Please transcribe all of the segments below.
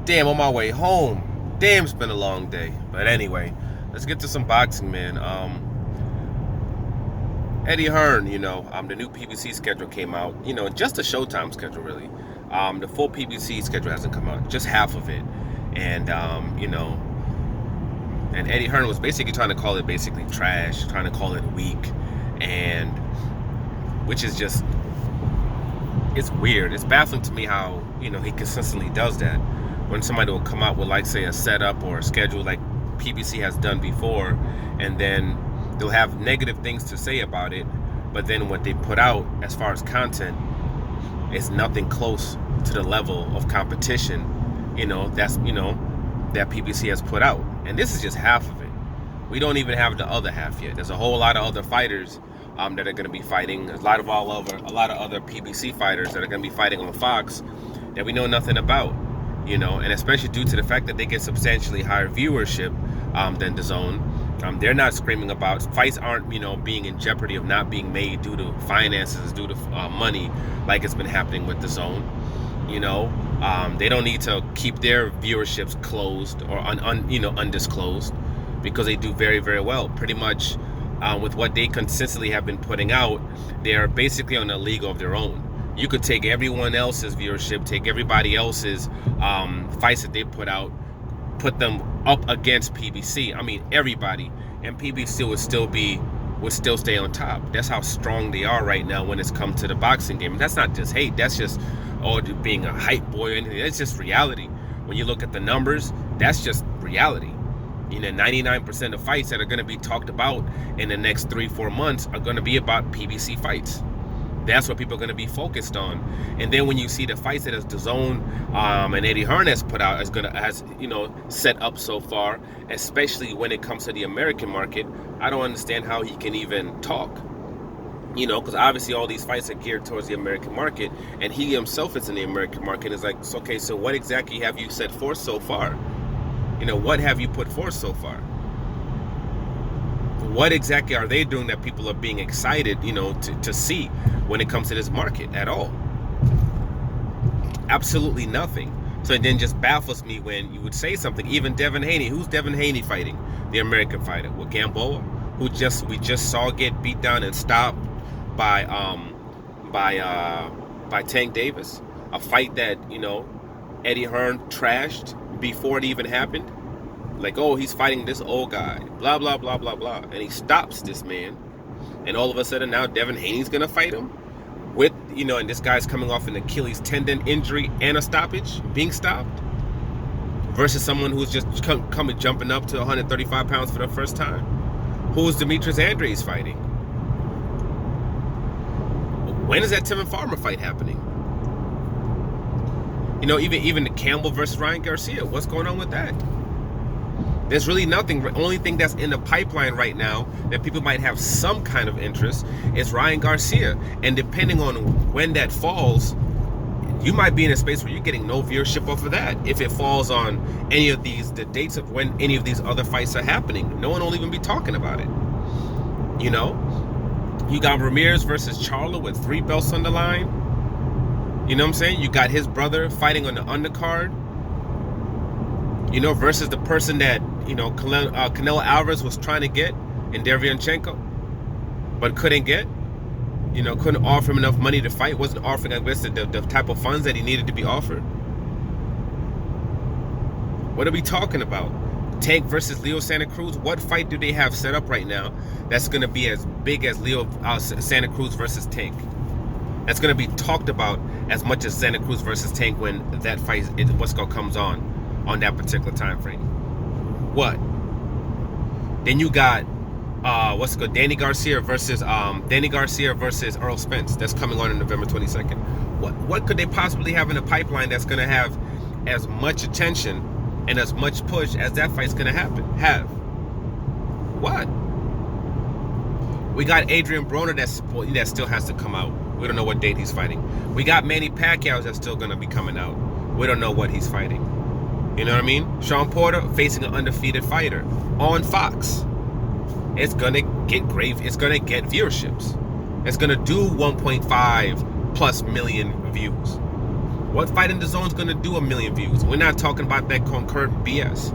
Damn, on my way home. Damn, it's been a long day. But anyway, let's get to some boxing, man. Eddie Hearn, the new PBC schedule came out. Just the Showtime schedule, really. The full PBC schedule hasn't come out, just half of it. And, and Eddie Hearn was basically trying to call it basically trash, trying to call it weak, and which is just, it's weird. It's baffling to me how, he consistently does that. When somebody will come out with, like, say, a setup or a schedule like PBC has done before, and then they'll have negative things to say about it, but then what they put out as far as content is nothing close to the level of competition, that PBC has put out. And this is just half of it. We don't even have the other half yet. There's a whole lot of other fighters that are going to be fighting. There's a lot of other PBC fighters that are going to be fighting on Fox that we know nothing about. And especially due to the fact that they get substantially higher viewership than DAZN. They're not screaming about fights aren't, being in jeopardy of not being made due to finances, due to money, like it's been happening with DAZN. They don't need to keep their viewerships closed or undisclosed, because they do very, very well. Pretty much with what they consistently have been putting out, they're basically on a league of their own. You could take everyone else's viewership, take everybody else's fights that they put out, put them up against PBC. I mean, everybody, and PBC would still stay on top. That's how strong they are right now when it's come to the boxing game. And that's not just hate. That's just being a hype boy or anything. It's just reality. When you look at the numbers, that's just reality. 99% of fights that are going to be talked about in the next 3-4 months are going to be about PBC fights. That's what people are going to be focused on. And then when you see the fights that DAZN and Eddie Hearn has put out, has set up so far, especially when it comes to the American market, I don't understand how he can even talk. Because obviously all these fights are geared towards the American market, and he himself is in the American market. It's like, okay, so what exactly have you set forth so far? What have you put forth so far? What exactly are they doing that people are being excited, to see when it comes to this market at all? Absolutely nothing. So it then just baffles me when you would say something. Even Devin Haney, who's Devin Haney fighting? The American fighter. Well, Gamboa, who we just saw get beat down and stopped by Tank Davis, a fight that Eddie Hearn trashed before it even happened. Like, oh, he's fighting this old guy, blah, blah, blah, blah, blah. And he stops this man. And all of a sudden now Devin Haney's going to fight him with, and this guy's coming off an Achilles tendon injury and a stoppage, being stopped, versus someone who's just jumping up to 135 pounds for the first time. Who's Demetrius Andrade fighting? When is that Tim and Farmer fight happening? Even the Campbell versus Ryan Garcia, what's going on with that? There's really nothing. The only thing that's in the pipeline right now that people might have some kind of interest is Ryan Garcia. And depending on when that falls, you might be in a space where you're getting no viewership off of that. If it falls on any of the dates of when any of these other fights are happening, no one will even be talking about it. You got Ramirez versus Charlo with 3 belts on the line. You know what I'm saying? You got his brother fighting on the undercard. Versus the person that, Canelo Alvarez was trying to get in Derevyanchenko, but couldn't get. Couldn't offer him enough money to fight. Wasn't offering, I guess, the type of funds that he needed to be offered. What are we talking about? Tank versus Leo Santa Cruz. What fight do they have set up right now that's going to be as big as Leo Santa Cruz versus Tank? That's going to be talked about as much as Santa Cruz versus Tank when that fight comes on that particular time frame. What? Then you got Danny Garcia versus Earl Spence. That's coming on November 22nd. What could they possibly have in the pipeline that's going to have as much attention and as much push as that fight's going to have? What? We got Adrian Broner that still has to come out. We don't know what date he's fighting. We got Manny Pacquiao that's still going to be coming out. We don't know what he's fighting. You know what I mean? Sean Porter facing an undefeated fighter on Fox. It's gonna get It's gonna get viewerships. It's gonna do 1.5+ million views. What fight in the zone is going to do 1 million views? We're not talking about that concurrent BS.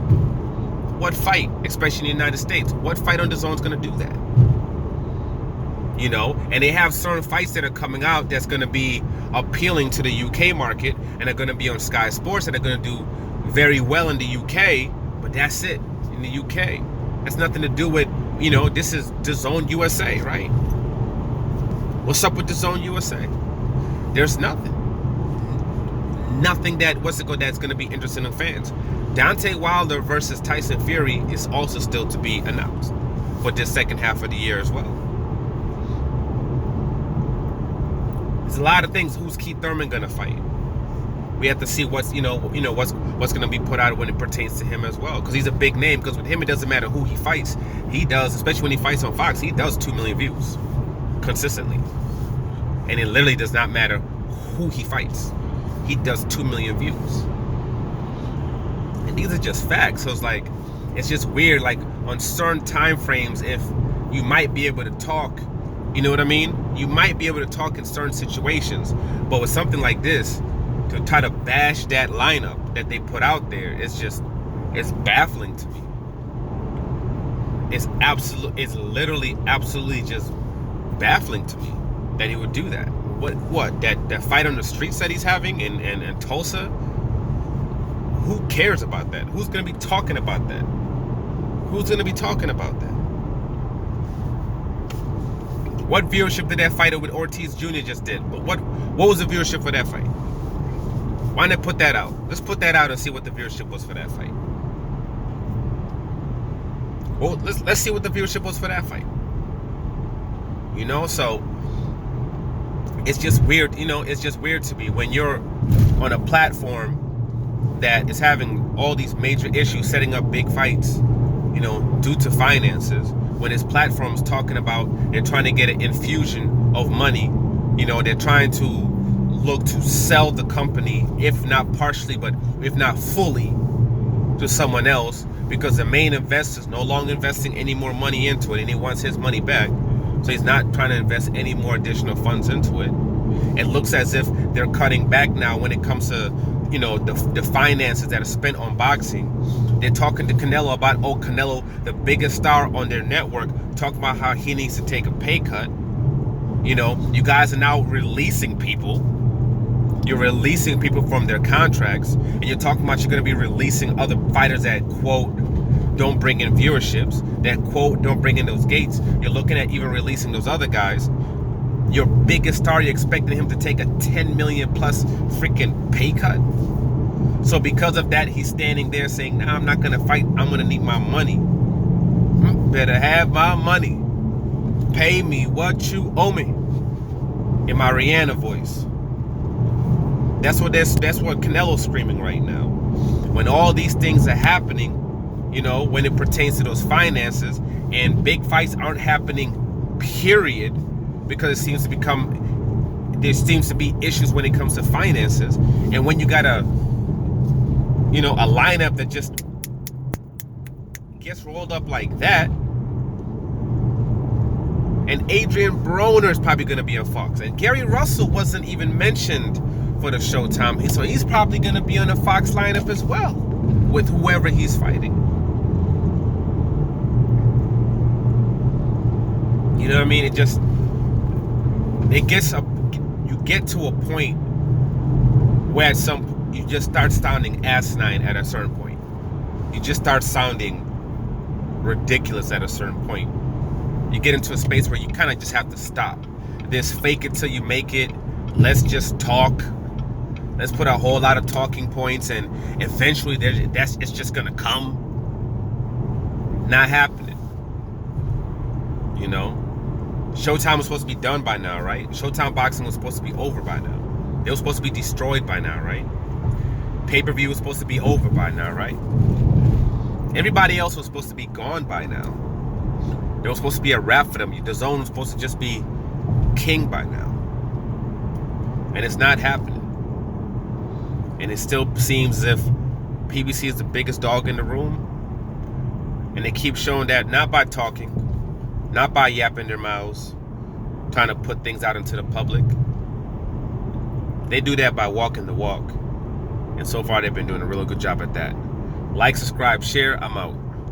What fight, especially in the United States, what fight on the zone is going to do that? You know, and they have certain fights that are coming out that's going to be appealing to the UK market and are going to be on Sky Sports and are going to do very well in the UK, but that's it in the UK. That's nothing to do with, you know, this is the Zone USA, right? What's up with the Zone USA? There's nothing. Nothing that's going to be interesting in fans. Deontay Wilder versus Tyson Fury is also still to be announced for this second half of the year as well. There's a lot of things. Who's Keith Thurman gonna fight? We have to see what's gonna be put out when it pertains to him as well, because he's a big name. Because with him, it doesn't matter who he fights. He does, especially when he fights on Fox, he does 2 million views consistently, and it literally does not matter who he fights. He does 2 million views, and these are just facts. So it's just weird. Like on certain time frames, if you might be able to talk. You know what I mean? You might be able to talk in certain situations, but with something like this, to try to bash that lineup that they put out there, it's baffling to me. It's literally absolutely just baffling to me that he would do that. What that fight on the streets that he's having in Tulsa? Who cares about that? Who's gonna be talking about that? Who's gonna be talking about that? What viewership did that fight with Ortiz Jr. just did? But what was the viewership for that fight? Why not put that out? Let's put that out and see what the viewership was for that fight. Well, let's see what the viewership was for that fight. You know, so it's just weird. You know, it's just weird to me when you're on a platform that is having all these major issues, setting up big fights, you know, due to finances. When his platform's talking about they're trying to get an infusion of money, you know, they're trying to look to sell the company, if not partially, but if not fully, to someone else, because the main investor's no longer investing any more money into it, and he wants his money back. So he's not trying to invest any more additional funds into it. It looks as if they're cutting back now when it comes to, you know, the finances that are spent on boxing. They're talking to Canelo about, Canelo, the biggest star on their network, talking about how he needs to take a pay cut. You know, you guys are now releasing people. You're releasing people from their contracts, and you're talking about you're going to be releasing other fighters that, quote, don't bring in viewerships, that, quote, don't bring in those gates. You're looking at even releasing those other guys. Your biggest star, you're expecting him to take a 10 million plus freaking pay cut. So because of that, he's standing there saying, nah, I'm not going to fight. I'm going to need my money. Better have my money. Pay me what you owe me. In my Rihanna voice. That's what Canelo's screaming right now. When all these things are happening, you know, when it pertains to those finances, and big fights aren't happening, period, because there seems to be issues when it comes to finances. And when you got a lineup that just gets rolled up like that, and Adrian Broner is probably going to be a Fox, and Gary Russell wasn't even mentioned for the Showtime, so he's probably going to be on a Fox lineup as well with whoever he's fighting. You know what I mean? You get to a point where you just start sounding asinine at a certain point. You just start sounding ridiculous at a certain point. You get into a space where you kind of just have to stop. This fake it till you make it. Let's just talk. Let's put a whole lot of talking points, and eventually it's just gonna come. Not happening. You know? Showtime was supposed to be done by now, right? Showtime Boxing was supposed to be over by now. They were supposed to be destroyed by now, right? Pay-per-view was supposed to be over by now, right? Everybody else was supposed to be gone by now. There was supposed to be a wrap for them. The Zone was supposed to just be king by now. And it's not happening. And it still seems as if PBC is the biggest dog in the room. And they keep showing that not by talking, not by yapping their mouths, trying to put things out into the public. They do that by walking the walk. And so far, they've been doing a really good job at that. Like, subscribe, share. I'm out.